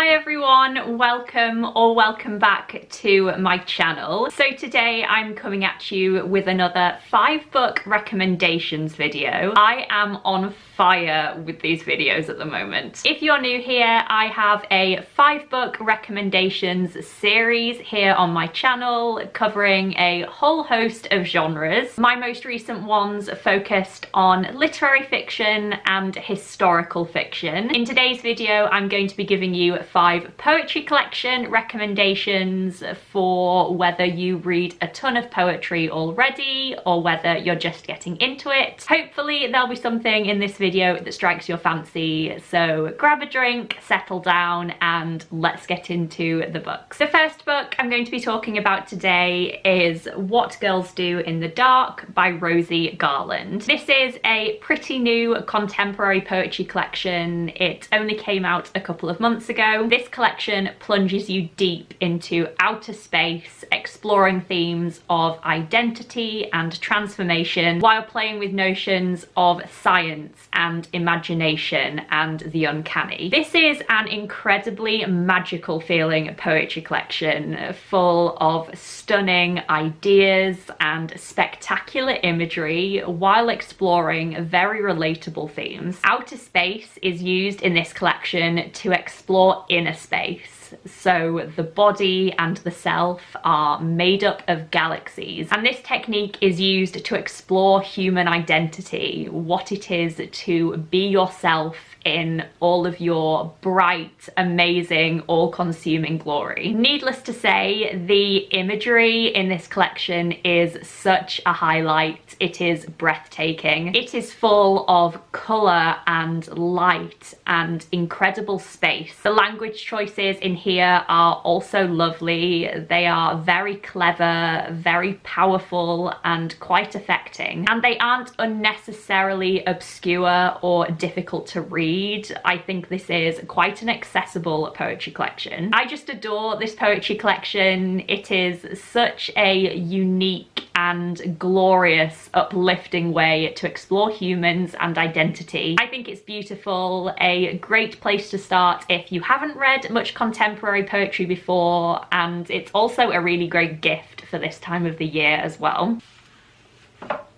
Hi everyone, welcome back to my channel. So today I'm coming at you with another 5-book recommendations video. I am on fire with these videos at the moment. If you're new here, I have a 5-book recommendations series here on my channel covering a whole host of genres. My most recent ones focused on literary fiction and historical fiction. In today's video, I'm going to be giving you 5 poetry collection recommendations for whether you read a ton of poetry already or whether you're just getting into it. Hopefully there'll be something in this video that strikes your fancy, so grab a drink, settle down, and let's get into the books. The first book I'm going to be talking about today is What Girls Do in the Dark by Rosie Garland. This is a pretty new contemporary poetry collection. It only came out a couple of months ago. This collection plunges you deep into outer space, exploring themes of identity and transformation while playing with notions of science and imagination and the uncanny. This is an incredibly magical feeling poetry collection full of stunning ideas and spectacular imagery while exploring very relatable themes. Outer space is used in this collection to explore inner space. So the body and the self are made up of galaxies, and this technique is used to explore human identity, what it is to be yourself in all of your bright, amazing, all-consuming glory. Needless to say, the imagery in this collection is such a highlight. It is breathtaking. It is full of colour and light and incredible space. The language choices in here are also lovely. They are very clever, very powerful, and quite affecting. And they aren't unnecessarily obscure or difficult to read. I think this is quite an accessible poetry collection. I just adore this poetry collection. It is such a unique and glorious, uplifting way to explore humans and identity. I think it's beautiful, a great place to start if you haven't read much contemporary poetry before, and it's also a really great gift for this time of the year as well.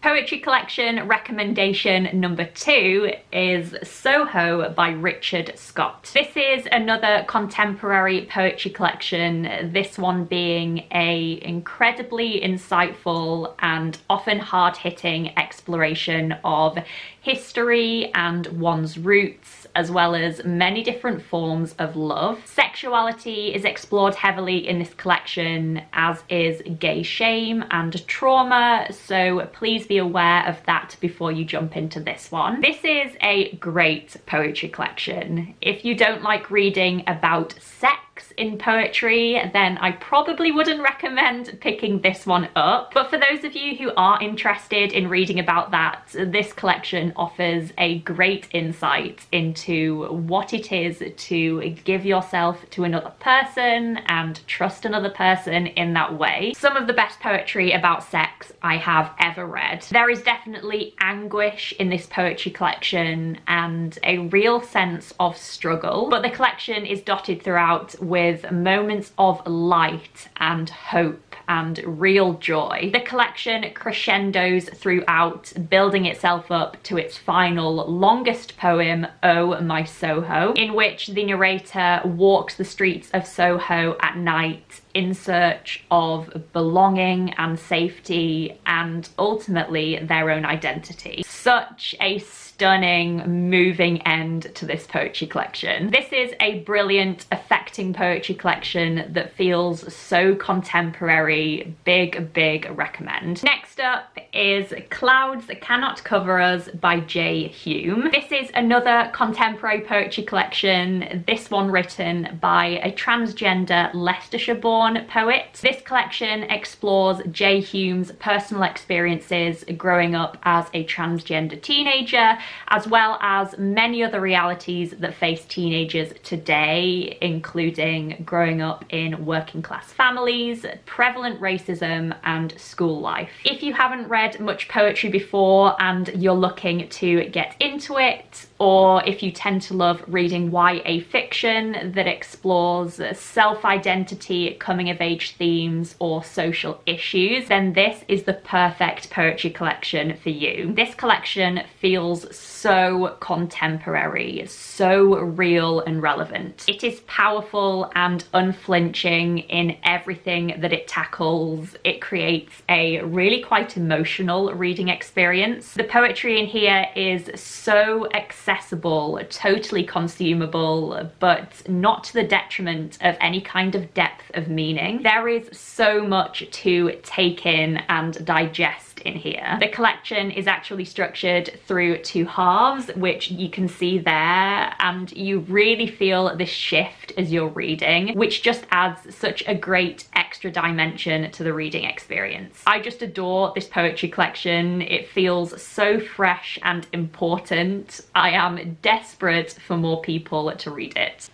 Poetry collection recommendation number 2 is Soho by Richard Scott. This is another contemporary poetry collection, this one being a incredibly insightful and often hard-hitting exploration of history and one's roots, as well as many different forms of love. Sexuality is explored heavily in this collection, as is gay shame and trauma, so please be aware of that before you jump into this one. This is a great poetry collection. If you don't like reading about sex in poetry, then I probably wouldn't recommend picking this one up. But for those of you who are interested in reading about that, this collection offers a great insight into what it is to give yourself to another person and trust another person in that way. Some of the best poetry about sex I have ever read. There is definitely anguish in this poetry collection and a real sense of struggle, but the collection is dotted throughout with moments of light and hope and real joy. The collection crescendos throughout, building itself up to its final longest poem, Oh My Soho, in which the narrator walks the streets of Soho at night in search of belonging and safety and ultimately their own identity. Such a stunning, moving end to this poetry collection. This is a brilliant, affecting poetry collection that feels so contemporary. Big recommend. Next up is Clouds Cannot Cover Us by J. Hume. This is another contemporary poetry collection, this one written by a transgender Leicestershire-born poet. This collection explores J. Hume's personal experiences growing up as a transgender teenager, as well as many other realities that face teenagers today, including growing up in working class families, prevalent racism, and school life. If you haven't read much poetry before and you're looking to get into it, or if you tend to love reading YA fiction that explores self-identity, coming-of-age themes, or social issues, then this is the perfect poetry collection for you. This collection feels so contemporary, so real and relevant. It is powerful and unflinching in everything that it tackles. It creates a really quite emotional reading experience. The poetry in here is so accessible, totally consumable, but not to the detriment of any kind of depth of meaning. There is so much to take in and digest in here. The collection is actually structured through two halves, which you can see there, and you really feel this shift as you're reading, which just adds such a great extra dimension to the reading experience. I just adore this poetry collection. It feels so fresh and important. I am desperate for more people to read it.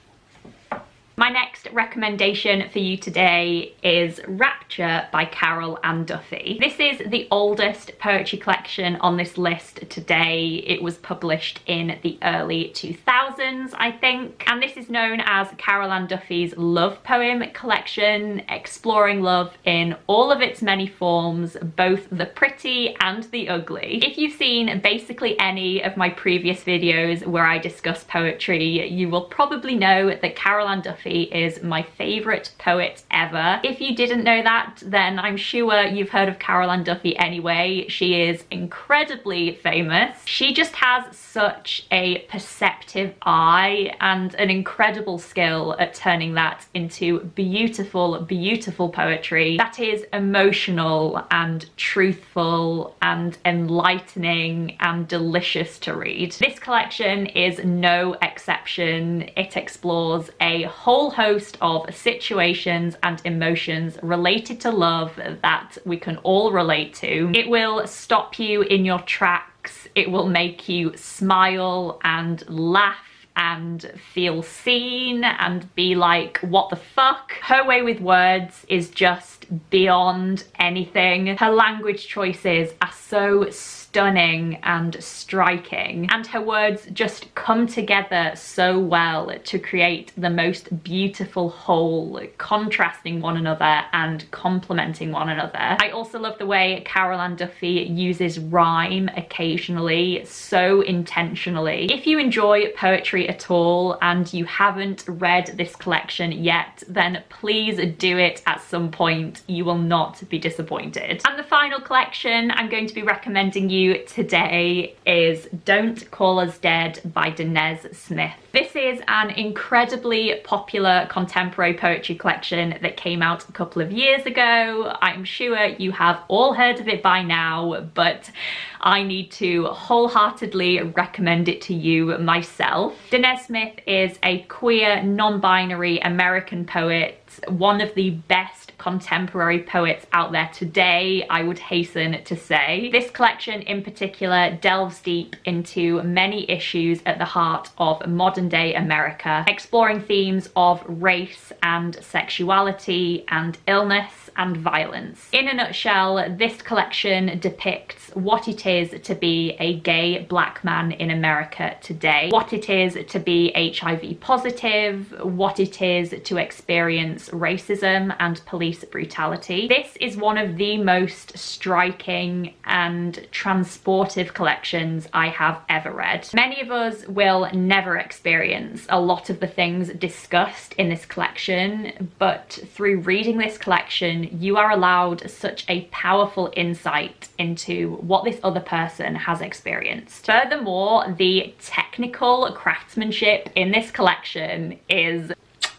My next recommendation for you today is Rapture by Carol Ann Duffy. This is the oldest poetry collection on this list today. It was published in the early 2000s, I think. And this is known as Carol Ann Duffy's love poem collection, exploring love in all of its many forms, both the pretty and the ugly. If you've seen basically any of my previous videos where I discuss poetry, you will probably know that Carol Ann Duffy is my favourite poet ever. If you didn't know that, then I'm sure you've heard of Carol Ann Duffy anyway. She is incredibly famous. She just has such a perceptive eye and an incredible skill at turning that into beautiful, beautiful poetry that is emotional and truthful and enlightening and delicious to read. This collection is no exception. It explores a whole host of situations and emotions related to love that we can all relate to. It will stop you in your tracks. It will make you smile and laugh and feel seen and be like, what the fuck? Her way with words is just beyond anything. Her language choices are so stunning and striking, and her words just come together so well to create the most beautiful whole, contrasting one another and complementing one another. I also love the way Carol Ann Duffy uses rhyme occasionally, so intentionally. If you enjoy poetry at all and you haven't read this collection yet, then please do it at some point. You will not be disappointed. And the final collection I'm going to be recommending you today is Don't Call Us Dead by Danez Smith. This is an incredibly popular contemporary poetry collection that came out a couple of years ago. I'm sure you have all heard of it by now, but I need to wholeheartedly recommend it to you myself. Danez Smith is a queer, non-binary American poet, one of the best contemporary poets out there today, I would hasten to say. This collection in particular delves deep into many issues at the heart of modern day America, exploring themes of race and sexuality and illness and violence. In a nutshell, this collection depicts what it is to be a gay black man in America today, what it is to be HIV positive, what it is to experience racism and police brutality. This is one of the most striking and transportive collections I have ever read. Many of us will never experience a lot of the things discussed in this collection, but through reading this collection, you are allowed such a powerful insight into what this other person has experienced. Furthermore, the technical craftsmanship in this collection is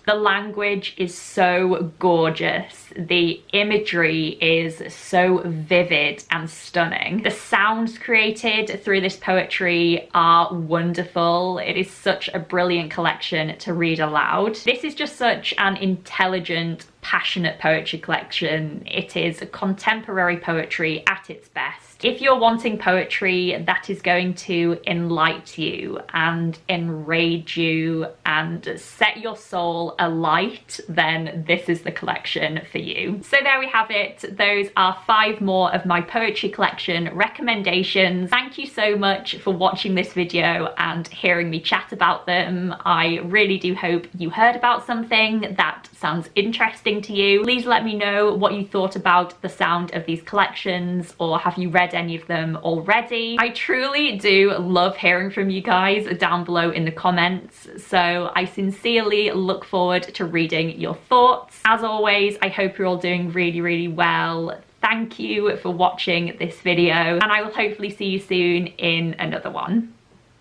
the language is so gorgeous. The imagery is so vivid and stunning. The sounds created through this poetry are wonderful. It is such a brilliant collection to read aloud. This is just such an intelligent, passionate poetry collection. It is contemporary poetry at its best. If you're wanting poetry that is going to enlighten you and enrage you and set your soul alight, then this is the collection for you. So there we have it. Those are 5 more of my poetry collection recommendations. Thank you so much for watching this video and hearing me chat about them. I really do hope you heard about something that sounds interesting to you. Please let me know what you thought about the sound of these collections, or have you read any of them already? I truly do love hearing from you guys down below in the comments, so I sincerely look forward to reading your thoughts. As always, I hope you're all doing really well. Thank you for watching this video, and I will hopefully see you soon in another one.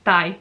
Bye.